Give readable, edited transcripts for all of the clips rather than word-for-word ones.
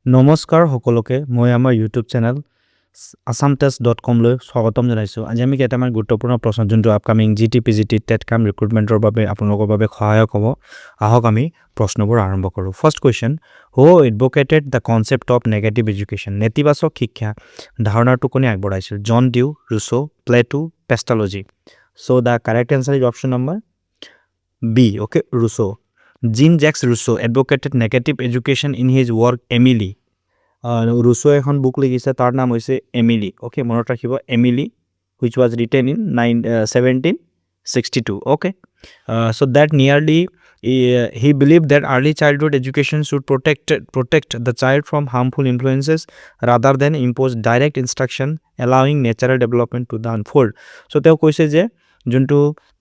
নমস্কাৰ সকলোকে মই আমাৰ YouTube চেনেল assamtest.com লৈ স্বাগতম জনাইছো। আজি আমি কেইটামান গুৰুত্বপূৰ্ণ প্ৰশ্ন যোনটো আপকামিং GT PGT TET কাম ৰিক্ৰুটমেন্টৰ বাবে আপোনালোকৰ বাবে সহায়ক হ'ব। আহক আমি প্ৰশ্নবোৰ আৰম্ভ কৰোঁ। First question, who advocated the concept of negative education? নেতিবাচক শিক্ষা ধাৰণাটো কোনে আগবঢ়াইছিল? John Dewey, Rousseau, Plato, Pestalozzi. So the correct answer is option number B, okay, Rousseau. Jean-Jacques Rousseau advocated negative education in his work Emily. Rousseau এখন বুক লিখিছে তাৰ নাম হৈছে এমিলি। Okay, মনত ৰাখিব Emily, which was written in 1762. Okay, so that nearly he believed that early childhood education should protect the child from harmful influences rather than impose direct instruction, allowing natural development to the unfold. So তেওঁ কৈছে যে যোনটো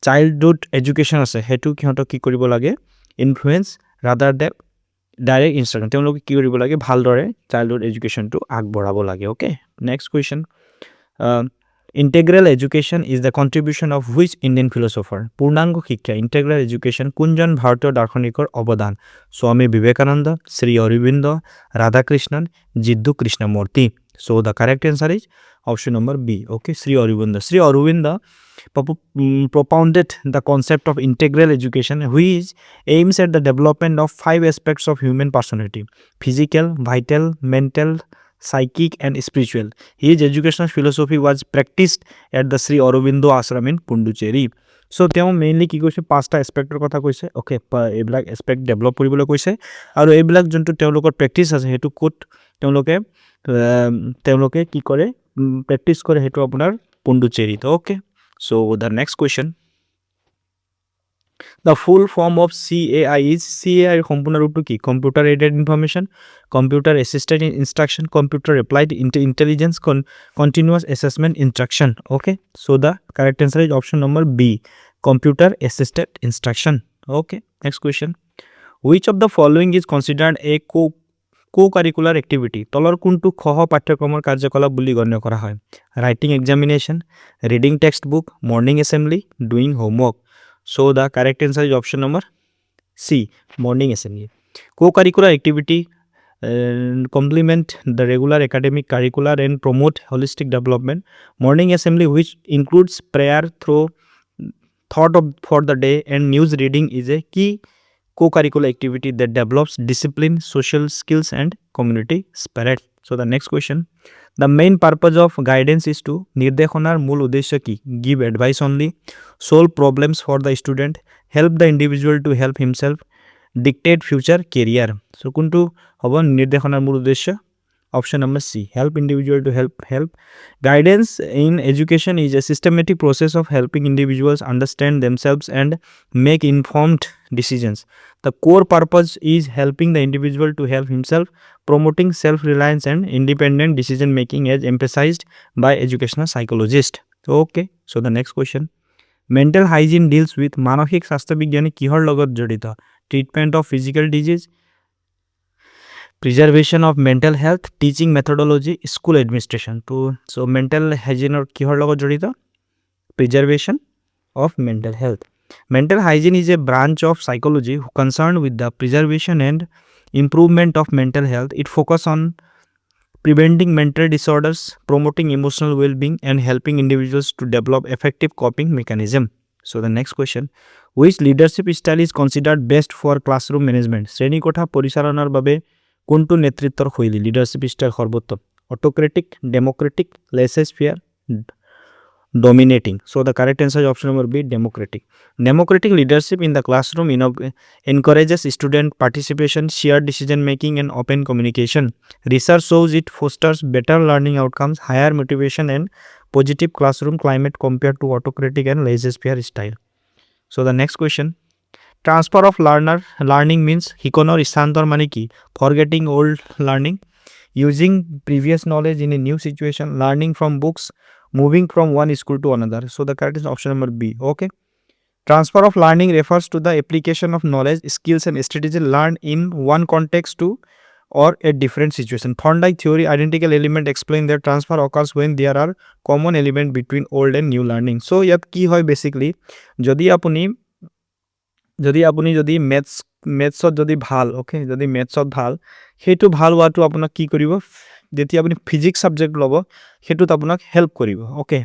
childhood education আছে সেইটো সিহঁতক কি কৰিব লাগে, influence rather than direct instruction, তেওঁলোকে কি কৰিব লাগে, ভালদৰে চাইল্ডহুড এডুকেশ্যনটো আগবঢ়াব লাগে। Okay, next question, integral education is the contribution of which Indian philosopher? পূৰ্ণাংগ শিক্ষা, ইণ্টেগ্ৰেল এডুকেশ্যন কোনজন ভাৰতীয় দাৰ্শনিকৰ অৱদান? Swami Vivekananda, Shri Aurobindo, Radhakrishnan, Jiddu Krishnamurti. So the correct answer is option number B. Okay, Sri Aurobindo. Sri Aurobindo propounded the concept of integral education, which aims at the development of 5 aspects of human personality: physical, vital, mental, psychic, and spiritual. His educational philosophy was practiced at the Sri Aurobindo Ashram in Pondicherry. So তেওঁ mainly কি কৈছে, 5টা এস্পেক্টৰ কথা কৈছে। Okay, এইবিলাক Aspect develop কৰিবলৈ কৈছে আৰু এইবিলাক যোনটো তেওঁলোকৰ প্ৰেক্টিছ আছে সেইটো ক'ত তেওঁলোকে কি কৰে, প্ৰেক্টিছ কৰে, সেইটো আপোনাৰ পণ্ডিচেৰীত। Okay, so the next question, the full form of CAI is, CAI সম্পূৰ্ণ ৰূপটো কি? Computer aided information, computer assisted instruction, computer applied intelligence, continuous assessment instruction. Okay, so the correct answer is option number B, computer assisted instruction. Okay, next question, which of the following is considered a co-curricular activity? তলৰ কোনটো সহ পাঠ্যক্ৰমৰ কাৰ্যকলাপ বুলি গণ্য কৰা হয়? Writing examination, reading text book, morning assembly, doing homework. So the correct answer is option number C, morning assembly. Co-curricular activity complement the regular academic curricular and promote holistic development. Morning assembly, which includes prayer through thought for the day and news reading, is a key co-curricular activity that develops discipline, social skills, and community spirit. So the next question, the main purpose of guidance is to, নিৰ্দেশনাৰ মূল উদ্দেশ্য কি? Give advice only, solve problems for the student, help the individual to help himself, dictate future career. So কোনটো হ'ব নিৰ্দেশনাৰ মূল উদ্দেশ্য? Option number C, help individual to help. Guidance in education is a systematic process of helping individuals understand themselves and make informed decisions. The core purpose is helping the individual to help himself, promoting self-reliance and independent decision making as emphasized by educational psychologists. Okay, so the next question, mental hygiene deals with, মানসিক স্বাস্থ্য বিজ্ঞানে কিহৰ লগত জড়িত? Treatment of physical disease, preservation of mental health, teaching methodology, school administration. So mental hygiene or kihor logot jorito? Preservation of mental health. Mental hygiene is a branch of psychology concerned with the preservation and improvement of mental health. It focuses on preventing mental disorders, promoting emotional well-being, and helping individuals to develop effective coping mechanism. So the next question, which leadership style is considered best for classroom management? শ্ৰেণী কোঠা পৰিচালনাৰ বাবে কোনটো নেতৃত্বৰ শৈলী, leadership style সৰ্বোত্তম? অটোক্ৰেটিক, democratic, লেইছে-ফেয়াৰ, dominating. So the correct answer is option number B, democratic. Democratic leadership in the classroom encourages student participation, shared decision making, and open communication. Research shows it fosters better learning outcomes, higher motivation, and positive classroom climate compared to autocratic and laissez-faire style. So the next question, transfer of learning means hikonor istantor mane ki? Forgetting old learning, using previous knowledge in a new situation, learning from books, moving from one school to another. So the correct is option number B. Okay, transfer of learning refers to the application of knowledge, skills, and strategies learned in one context to or a different situation. Thorndike theory, identical element, explain that transfer occurs when there are common element between old and new learning. So ইয়াত কি হয় basically, যদি আপুনি যদি আপুনি যদি মেথছত যদি ভাল ওকে যদি মেথছত ভাল সেইটো ভাল হোৱাটো আপোনাক কি কৰিব যেতিয়া আপুনি ফিজিক্স সাবজেক্ট ল'ব সেইটোত আপোনাক হেল্প কৰিব ওকে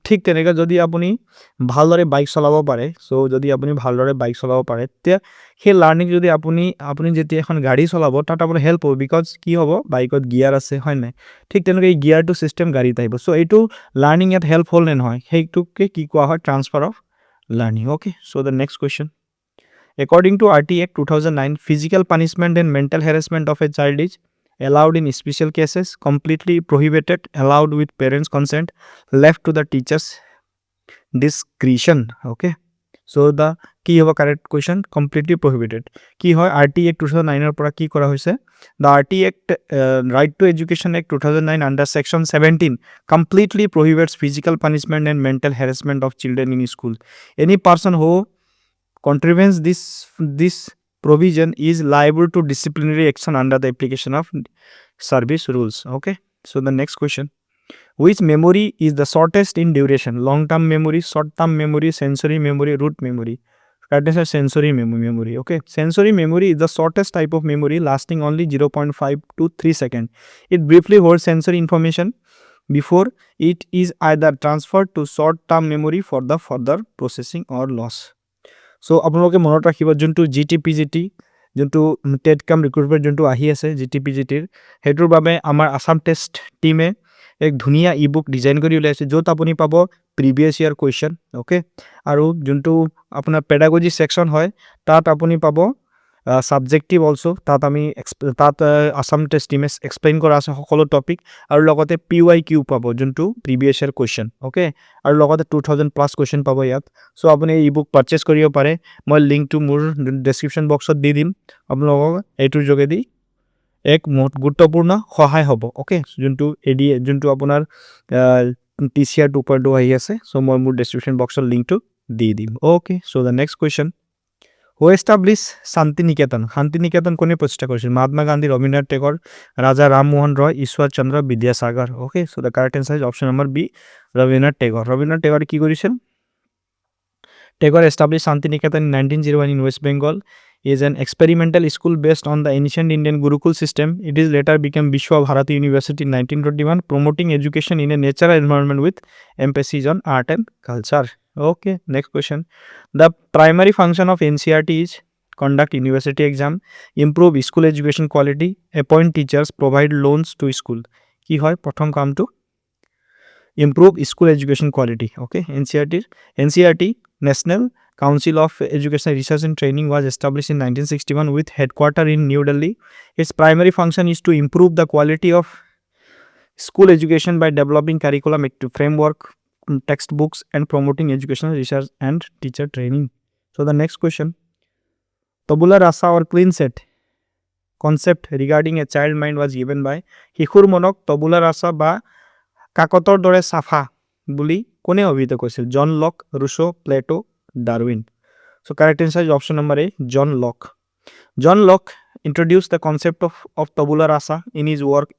ঠিক তেনেকৈ যদি আপুনি ভালদৰে বাইক চলাব পাৰে সো যদি আপুনি ভালদৰে বাইক চলাব পাৰে তেতিয়া সেই লাৰ্নিং যদি আপুনি যেতিয়া এখন গাড়ী চলাব তাত আপোনাৰ হেল্প হ'ব বিকজ কি হ'ব বাইকত গিয়াৰ আছে হয় নাই ঠিক তেনেকৈ এই গিয়াৰটো সিস্টেম গাড়ীত আহিব সো এইটো লাৰ্নিং ইয়াত হেল্প হ'ল নে নহয় সেইটোকে কি কোৱা হয় transfer of learning okay so the next question according to RT Act 2009 physical punishment and mental harassment of a child is allowed in special cases completely prohibited allowed with parents consent left to the teachers discretion okay so the কি হ'ব correct question completely prohibited কি হয় RT Act 2009 এর পৰা কি কৰা হৈছে the RT Act Right to Education Act 2009 under section 17 completely prohibits physical punishment and mental harassment of children in school any person who contravenes this provision is liable to disciplinary action under the application of service rules okay so the next question which memory is the shortest in duration long term memory short term memory sensory memory root memory that is a sensory memory okay sensory memory is the shortest type of memory lasting only 0.5 to 3 seconds it briefly holds sensory information before it is either transferred to short term memory for the further processing or loss so আপোনালোকে মনত ৰাখিব যোনটো GT যোনটো TET কাম recruitment যোনটো আহি আছে GT হেতুৰ বাবে আমাৰ আসাম টেষ্ট টিমে এক ধুনিয়া ইবুক ডিজাইন কৰি উলাইছে যত আপুনি পাব প্ৰিভিয়াস ইয়াৰ কোৱেশ্চন ওকে আৰু যোনটো আপোনাৰ পেডাগজি সেকশন হয় তাত আপুনি পাব সাবজেক্টিভ অলসো তাত আমি তাত আসাম টেষ্ট টিমে এক্সপ্লেইন কৰা আছে সকলো টপিক আৰু লগতে PYQ পাব যোনটো প্ৰিভিয়াস ইয়াৰ কোৱেশ্চন ওকে আৰু লগতে 2000 প্লাস কোৱেশ্চন পাব ইয়াত সো আপুনি এই ইবুক পাৰচেজ কৰিব পাৰে মই লিংকটো মোৰ ডেসক্ৰিপচন বক্সত দি দিম আপোনালোকক এইটোৰ যোগেদি এক গুৰুত্বপূৰ্ণ সহায় হ'ব ওকে যোনটো আপোনাৰ TCR 2.0 আহি আছে সো মই মোৰ ডেসক্ৰিপচন বক্সৰ লিংকটো দি দিম okay so the next question who established Shantiniketan কোনে প্ৰতিষ্ঠা কৰিছিল মহাত্মা গান্ধী ৰবীন্দ্ৰনাথ টেগৰ ৰাজা Rammohan Roy Ishwar Chandra Vidyasagar okay so the correct answer is option number B Rabindranath Tagore কি কৰিছিল Tagore established Shantiniketan in 1901 in West Bengal. Is an experimental school based on the ancient Indian Gurukul system. It is later became Vishwa Bharati University in 1921, promoting education in a natural environment with emphasis on art and culture. Okay, next question. The primary function of NCERT is conduct university exam, improve school education quality, appoint teachers, provide loans to school. কি হয় প্রথম কামটো improve school education quality okay NCERT National Council of Education Research and Training was established in 1961 with headquarters in New Delhi. Its primary function is to improve the quality of school education by developing curriculum framework, textbooks and promoting educational research and teacher training. So the next question. Tabula rasa or clean set concept regarding a child mind was given by Hikur Monok tabula rasa ba কাকতৰ দৰে সাফা বুলি কোনে অভিহিত কৰিছিল John Locke Rousseau Plato Darwin so correct answer is option number A John Locke introduced the concept of tabula rasa in his work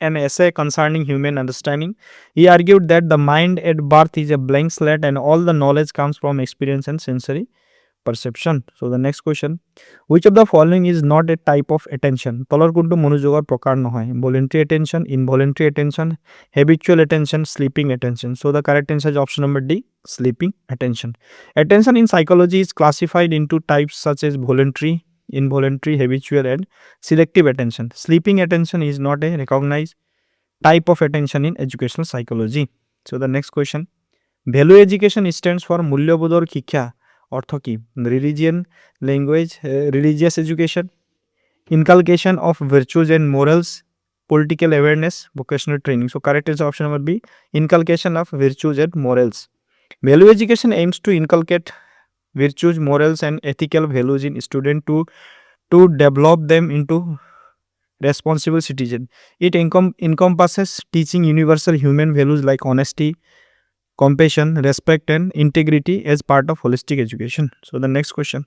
an essay concerning human understanding he argued that the mind at birth is a blank slate and all the knowledge comes from experience and sensory perception so the next question which of the following is not a type of attention তলৰ কোনটো মনোযোগৰ প্ৰকাৰ নহয় voluntary attention involuntary attention habitual attention sleeping attention so the correct answer is option number D sleeping attention in psychology is classified into types such as voluntary involuntary habitual and selective attention sleeping attention is not a recognized type of attention in educational psychology so the next question value education stands for মূল্যবোধৰ শিক্ষা অর্থ কি religion language religious education inculcation of virtues and morals political awareness vocational training so correct is option number B inculcation of virtues and morals value education aims to inculcate virtues morals and ethical values in student to develop them into responsible citizen it encompasses teaching universal human values like honesty compassion, respect and integrity as part of holistic education. So the next question.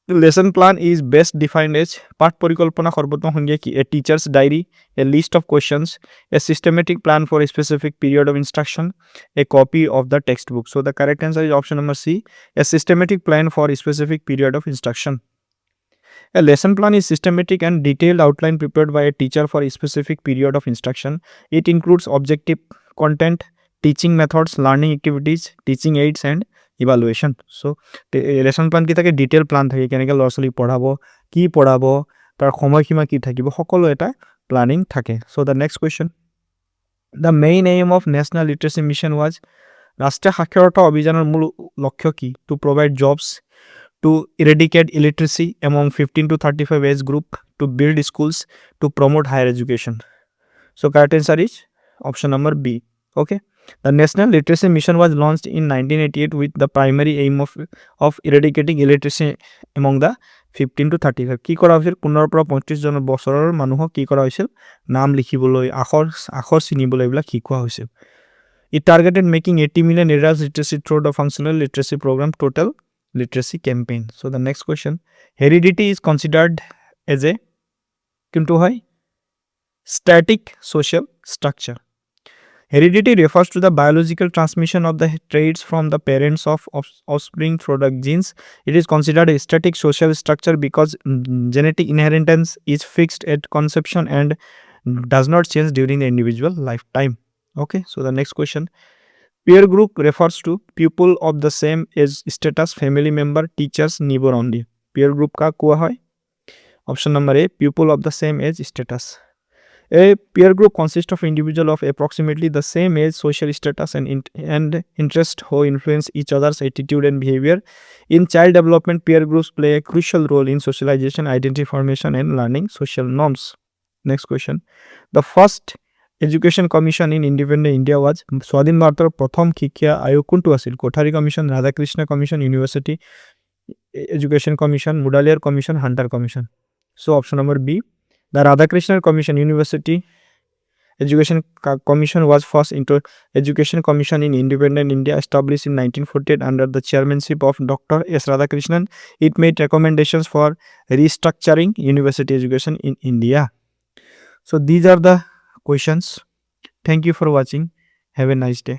The lesson plan is best defined as পাঠ পরিকল্পনা সর্বোত্তম সংজ্ঞা কি? A teacher's diary, a list of questions, a systematic plan for a specific period of instruction, a copy of the textbook. So the correct answer is option number C, a systematic plan for a specific period of instruction. A lesson plan is systematic and detailed outline prepared by a teacher for a specific period of instruction. It includes objective content, teaching methods, learning activities, teaching aids and evaluation. So lesson plan কি থাকে? Detail plan থাকে, কেনেকৈ ল'ৰা ছোৱালীক পঢ়াব, কি পঢ়াব, তাৰ সময়সীমা কি থাকিব, সকলো এটা প্লানিং থাকে. চ' the next question, the main aim of national লিটাৰেচি mission was, ৰাষ্ট্ৰীয় সাক্ষৰতা অভিযানৰ মূল লক্ষ্য কি? Two provide jobs, to eradicate illiteracy among 15 to 35 age group, to build schools, to promote higher education. So correct answer is option number B. Okay, the national literacy mission was launched in 1988 with the primary aim of eradicating illiteracy among the 15 to 35. কি কৰা হৈছিল? 15 পৰা 35 জন বছৰৰ মানুহক কি কৰা হৈছিল? নাম লিখিবলৈ, আখৰ চিনিবলৈ এইবিলাক শিকোৱা হৈছিল. It targeted making 80 million adults literacy through the functional literacy program, total literacy campaign. So the next question, heredity is considered as a kintu hoy static social structure. Heredity refers to the biological transmission of the traits from the parents of offspring through the genes. It is considered a static social structure because genetic inheritance is fixed at conception and does not change during the individual lifetime. Okay, so the next question, peer group refers to people of the same age status, family member, teachers, neighbor only. Peer group ka kua hoy? Option number A, people of the same age status. A peer group consists of individuals of approximately the same age, social status and interest who influence each other's attitude and behavior. In child development, peer groups play a crucial role in socialization, identity formation and learning social norms. Next question, the first education commission in independent India was, স্বাধীন ভাৰতৰ প্ৰথম শিক্ষা আয়োগ কোনটো আছিল? Kothari commission, Radhakrishna commission, university education commission, Mudaliar commission, Hunter commission. So' option number B, the ৰাধাকৃষ্ণৰ commission university education commission was first into education commission in independent India, established in 1948 under the chairmanship of Dr. S. Radhakrishnan. It made recommendations for restructuring university education in India. So these are the questions. Thank you for watching. Have a nice day.